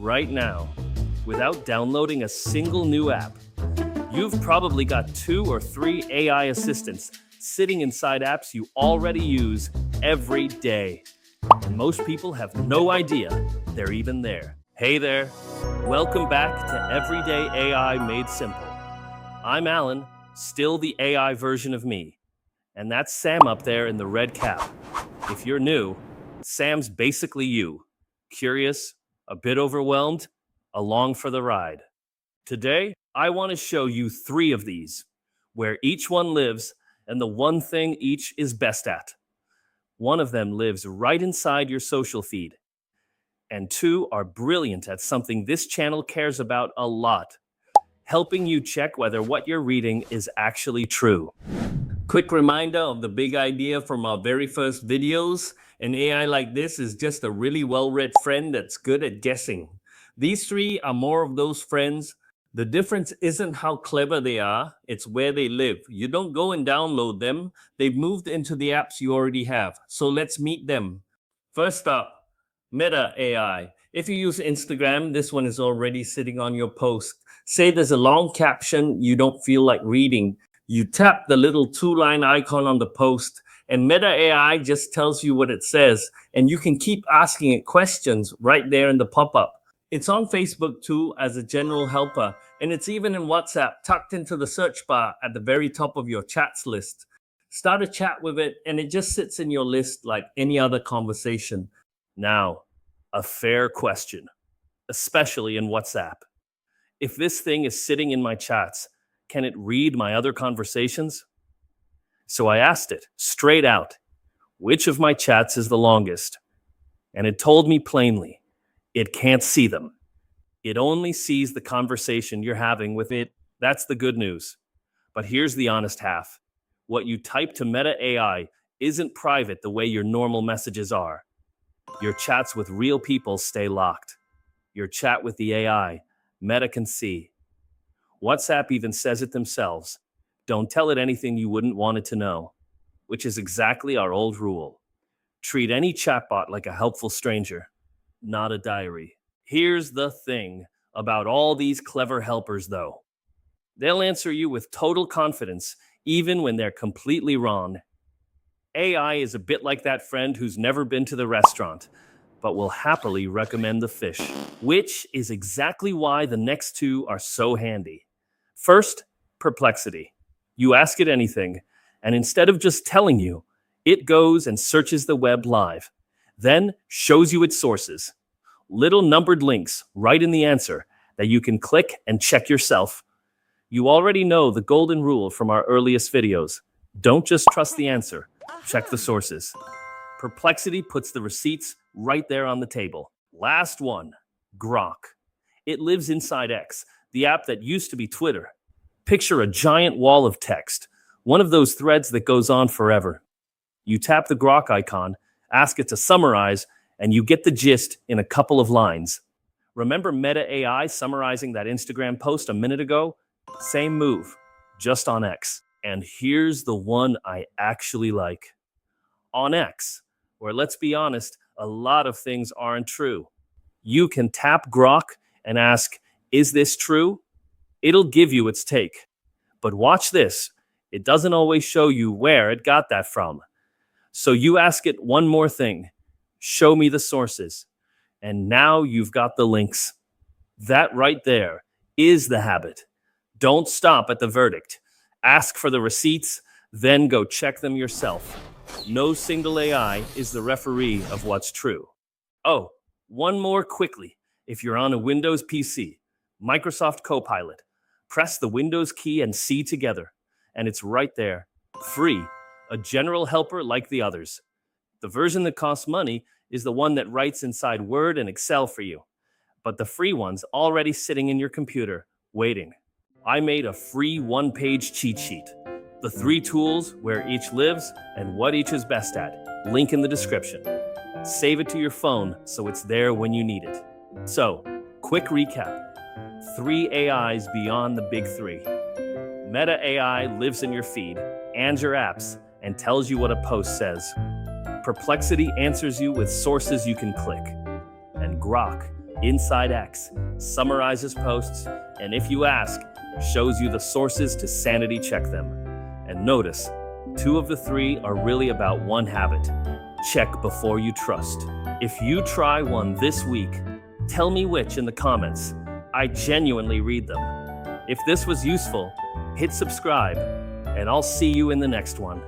right now without downloading a single new app. You've probably got 2 or 3 AI assistants sitting inside apps you already use every day. And most people have no idea they're even there. Hey there, welcome back to Everyday AI Made Simple. I'm Alan, still the AI version of me. And that's Sam up there in the red cap. If you're new, Sam's basically you. Curious, a bit overwhelmed, along for the ride. Today, I want to show you 3 of these, where each one lives and the one thing each is best at. One of them lives right inside your social feed. And 2 are brilliant at something this channel cares about a lot, helping you check whether what you're reading is actually true. Quick reminder of the big idea from our very first videos. An AI like this is just a really well-read friend that's good at guessing. These 3 are more of those friends. The difference isn't how clever they are, it's where they live. You don't go and download them. They've moved into the apps you already have. So let's meet them. First up, Meta AI. If you use Instagram, this one is already sitting on your post. Say there's a long caption you don't feel like reading. You tap the little 2-line icon on the post, and Meta AI just tells you what it says, and you can keep asking it questions right there in the pop-up. It's on Facebook too as a general helper, and it's even in WhatsApp tucked into the search bar at the very top of your chats list. Start a chat with it, and it just sits in your list like any other conversation. Now, a fair question, especially in WhatsApp. If this thing is sitting in my chats, can it read my other conversations? So I asked it straight out, which of my chats is the longest? And it told me plainly, it can't see them. It only sees the conversation you're having with it. That's the good news. But here's the honest half. What you type to Meta AI isn't private the way your normal messages are. Your chats with real people stay locked. Your chat with the AI, Meta can see. WhatsApp even says it themselves. Don't tell it anything you wouldn't want it to know, which is exactly our old rule. Treat any chatbot like a helpful stranger, not a diary. Here's the thing about all these clever helpers, though. They'll answer you with total confidence, even when they're completely wrong. AI is a bit like that friend who's never been to the restaurant, but will happily recommend the fish, which is exactly why the next 2 are so handy. First, Perplexity. You ask it anything, and instead of just telling you, it goes and searches the web live, then shows you its sources. Little numbered links right in the answer that you can click and check yourself. You already know the golden rule from our earliest videos. Don't just trust the answer, check the sources. Perplexity puts the receipts right there on the table. Last one, Grok. It lives inside X, the app that used to be Twitter. Picture a giant wall of text, one of those threads that goes on forever. You tap the Grok icon, ask it to summarize, and you get the gist in a couple of lines. Remember Meta AI summarizing that Instagram post a minute ago? Same move, just on X. And here's the one I actually like. On X, where let's be honest, a lot of things aren't true. You can tap Grok and ask, is this true? It'll give you its take. But watch this, it doesn't always show you where it got that from. So you ask it one more thing, show me the sources. And now you've got the links. That right there is the habit. Don't stop at the verdict. Ask for the receipts, then go check them yourself. No single AI is the referee of what's true. Oh, one more quickly. If you're on a Windows PC, Microsoft Copilot, press the Windows key and C together, and it's right there. Free, a general helper like the others. The version that costs money is the one that writes inside Word and Excel for you. But the free one's already sitting in your computer, waiting. I made a free 1-page cheat sheet. The 3 tools, where each lives, and what each is best at. Link in the description. Save it to your phone so it's there when you need it. So, quick recap. 3 AIs beyond the big 3. Meta AI lives in your feed and your apps and tells you what a post says. Perplexity answers you with sources you can click. And Grok Inside X summarizes posts, and if you ask, shows you the sources to sanity check them. And notice, 2 of the 3 are really about one habit: check before you trust. If you try one this week, tell me which in the comments. I genuinely read them. If this was useful, hit subscribe, and I'll see you in the next one.